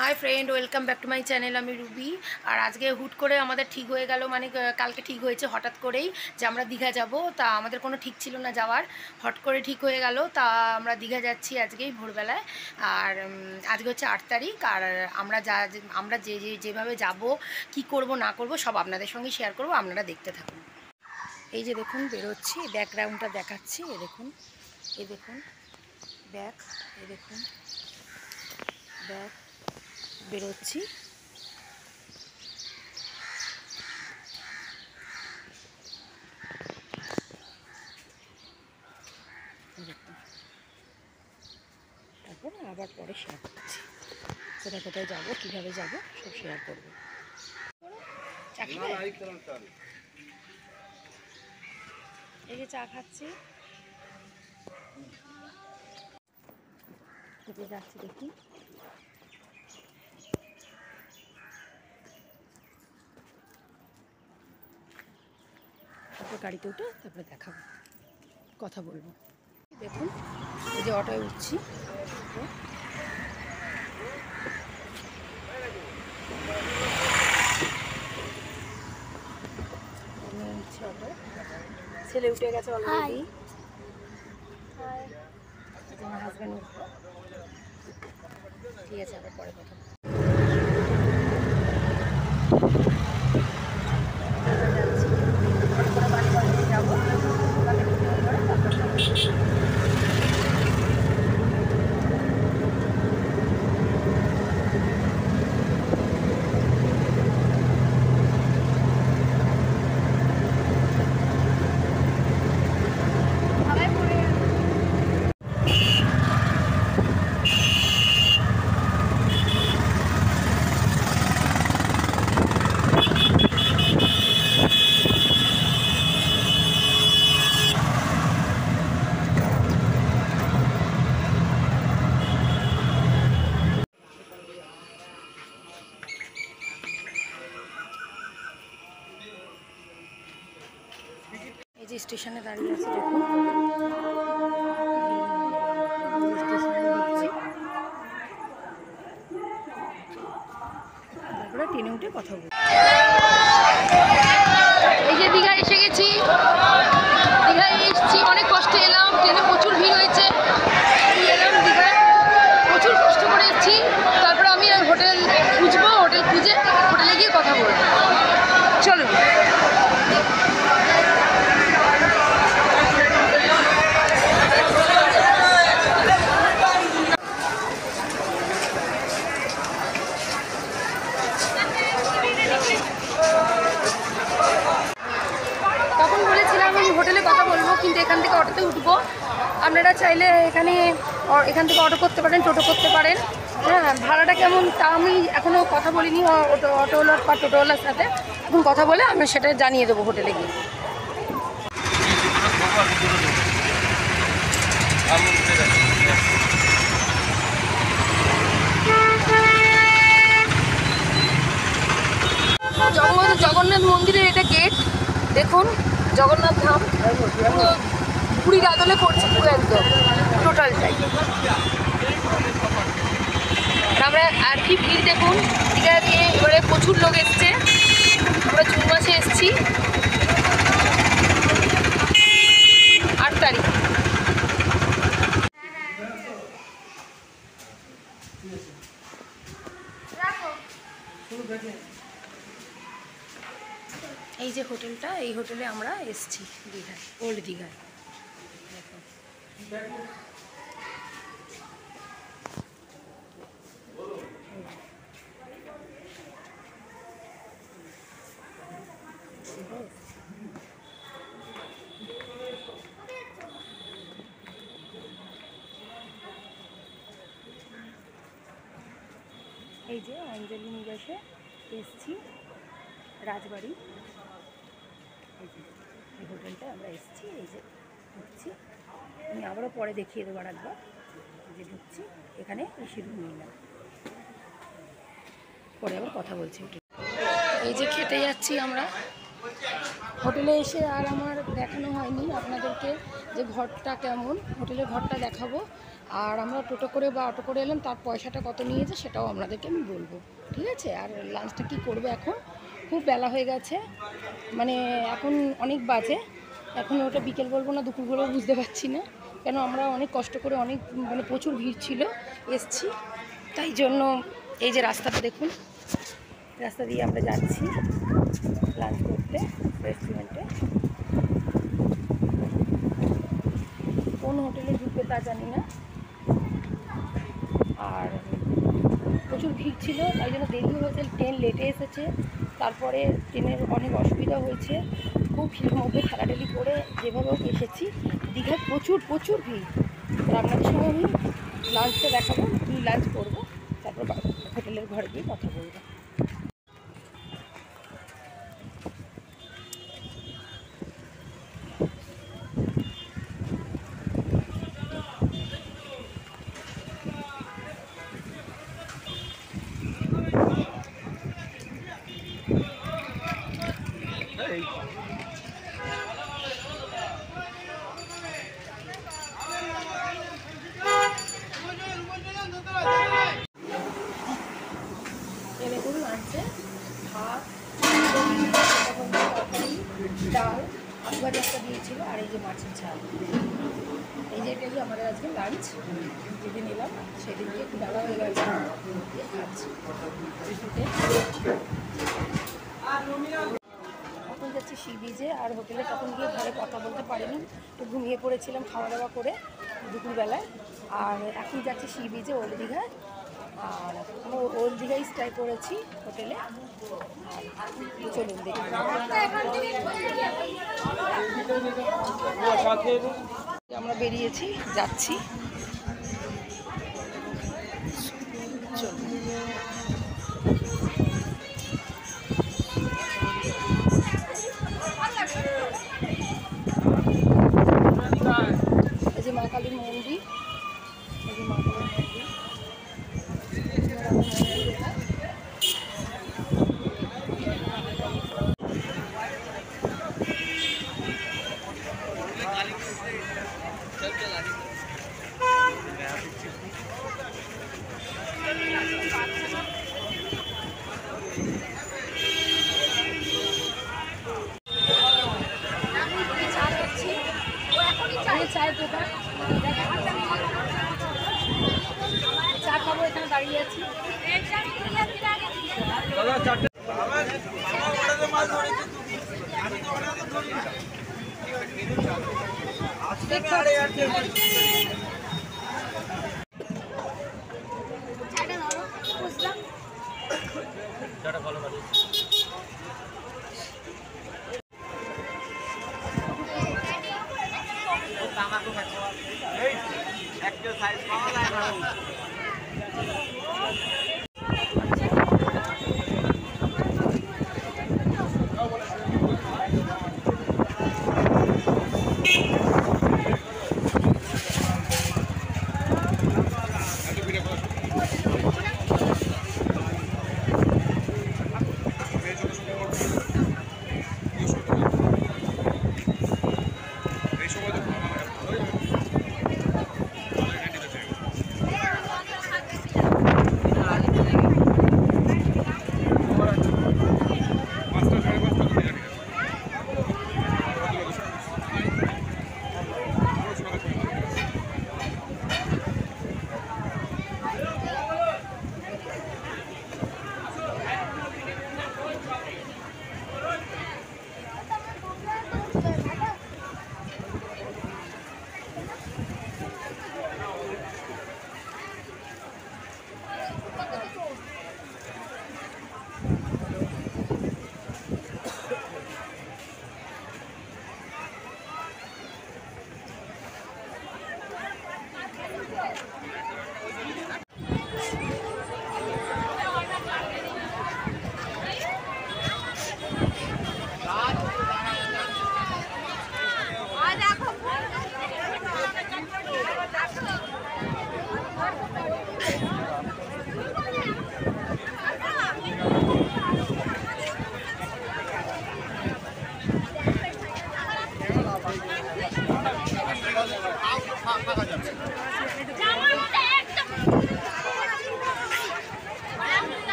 High friend welcome back to my channel आमी Ruby और आज के हुट करे आमादेर ठीक हो गेल माने कल के ठीक होयेछे हठात् करेई जे आमरा दीघा जाबो ता आमादेर कोनो ठीक छिलो ना जावार हट करे ठीक हो गेल ता आमरा दीघा जाচ্ছি आजकेई भोरबेलाय और आज होच्छे 8 तारिख और आमरा जेभाবে जाबो कि करब ना करब सब आपनादेर संगे शेयर करब आपनारा देखते थाकुन। এই যে দেখুন বেরোচ্ছি ব্যাকগ্রাউন্ডটা দেখাচ্ছি এই দেখুন ব্যাক এই দেখুন ব্যাক বেরোচ্ছি তারপর আবার পরে শেয়ার করছি কোথায় কোথায় যাবো কীভাবে যাবো সব শেয়ার করবো। এই যে চা খাচ্ছি যাচ্ছি দেখি তারপর গাড়িতে উঠে তারপরে দেখাবো কথা বলবো। দেখুন এই যে অটোয় উঠছি ছেলে উঠে গেছে অলরেডি আমার হাজব্যান্ড উঠবো ঠিক আছে আবার পরে কথা যাবো। যে স্টেশনে দাঁড়িয়ে আছে দেখুন তারপরে ট্রেনে উঠে কথা বলবো। এই যে দীঘা এসে গেছি দীঘায় এসেছি অনেক কষ্টে এলাম ট্রেনে প্রচুর ভিড় হয়েছে এলাম দীঘায় প্রচুর কষ্ট করে এসেছি তারপরে আমি হোটেল খুঁজবো হোটেল খুঁজে হোটেলে গিয়ে কথা বলবো চলো। হোটেলে কথা বলবো কিন্তু এখান থেকে অটোতে উঠবো আপনারা চাইলে এখান থেকে অটো করতে পারেন টোটো করতে পারেন হ্যাঁ ভাড়াটা কেমন তা আমি এখনও কথা বলিনি অটোওয়ালার বা টোটোওয়ালার সাথে এখন কথা বলে আমি সেটা জানিয়ে দেবো হোটেলে গিয়ে। জগন্নাথ মন্দিরের এটা গেট দেখুন জগন্নাথ ধাম পুরীর আদলে করছে পুরো একদম টোটালটাই আমরা আর কি ভিড় দেখুন দীঘা দিয়ে এবারে প্রচুর লোক এসছে আমরা জুন মাসে এসছি 8 তারিখ। এই যে হোটেলটা এই হোটেলে আমরা এসেছি দীঘায় ওল্ড দীঘায় এই যে অঞ্জলি নিবাসে এসেছি রাজবাড়ি এই হোটেলটা আমরা এসেছি এই যে ঢুকছি আমি আবারও পরে দেখিয়ে দেবো একবার যে ঢুকছি এখানে এসে রুম নিলাম পরে আবার কথা বলছি। এই যে খেতে যাচ্ছি আমরা হোটেলে এসে আর আমার দেখানো হয়নি আপনাদেরকে যে ঘরটা কেমন হোটেলের ঘরটা দেখাবো আর আমরা টোটো করে বা অটো করে এলাম, তার পয়সাটা কত নিয়েছে সেটাও আপনাদেরকে আমি বলবো, ঠিক আছে। আর লাঞ্চটা কি করবো, এখন খুব বেলা হয়ে গেছে, মানে এখন অনেক বাজে, এখন ওটা বিকেল বলবো না দুপুর বলবো বুঝতে পারছি না, কেন আমরা অনেক কষ্ট করে অনেক মানে প্রচুর ভিড় ছিল এসছি, তাই জন্য এই যে রাস্তাটা দেখুন, রাস্তা দিয়ে আমরা যাচ্ছি লাঞ্চ করতে রেস্টুরেন্টে। কোন হোটেলে ঢুকবে তা জানি না, আর প্রচুর ভিড় ছিল তাই জন্য দেরি হয়েছে, ট্রেন লেটে এসেছে, তারপরে ট্রেনের অনেক অসুবিধা হয়েছে, খুব ভিড়ের মধ্যে ঠেলাঠেলি করে যেভাবে হোক এসেছি। দীঘায় প্রচুর প্রচুর ভিড়। আর আপনাদের সঙ্গে আমি লাঞ্চটা দেখাবো, কী লাঞ্চ করবো, তারপর হোটেলের ঘরে গিয়ে কথা বলবো। দেখুন লাঞ্চে ভাত, তরকারি, ডাল, আলু ভাজা একটা দিয়েছিল, আর এই যে মাছের ঝাল। এই যে এটাই আমাদের আজকে লাঞ্চ, যেদিন এলাম সেদিনকে একটু বেলা হয়ে গেছে খাচ্ছি। এখন যাচ্ছি সি বিচে, আর হোটেলে তখন গিয়ে ঘরে কথা বলতে পারিনি, একটু ঘুমিয়ে পড়েছিলাম খাওয়া দাওয়া করে দুপুরবেলায়। আর এখন যাচ্ছি সি বিচে ওল্ড দীঘায়, আর আমরা ওল্ড দীঘায় স্টে করেছি হোটেলে। আর চলুন দেখি, আমরা বেরিয়েছি যাচ্ছি, চলুন। এই যে মা কালীর মন্দির, এই যে মা কালীর মন্দির, চায়ের দোকান, চা খাবো, এখানে দাঁড়িয়ে আছি।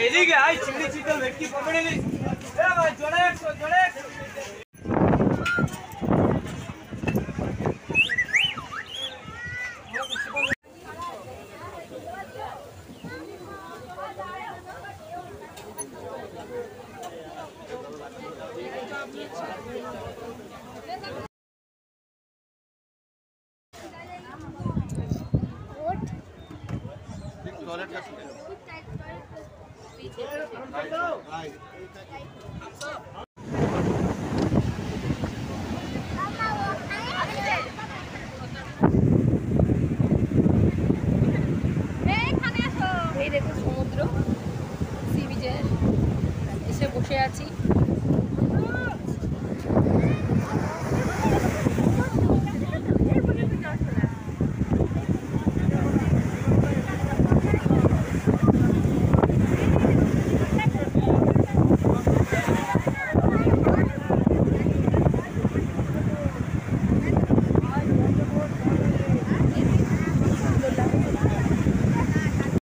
এদিকে আই চিংড়ি চিকেন ভেটকি পকড়ে নি এ ভাই জোড়ে 100 জোড়ে टॉयलेट का এই দেখো সমুদ্র সি বিচে এসে বসে আছি।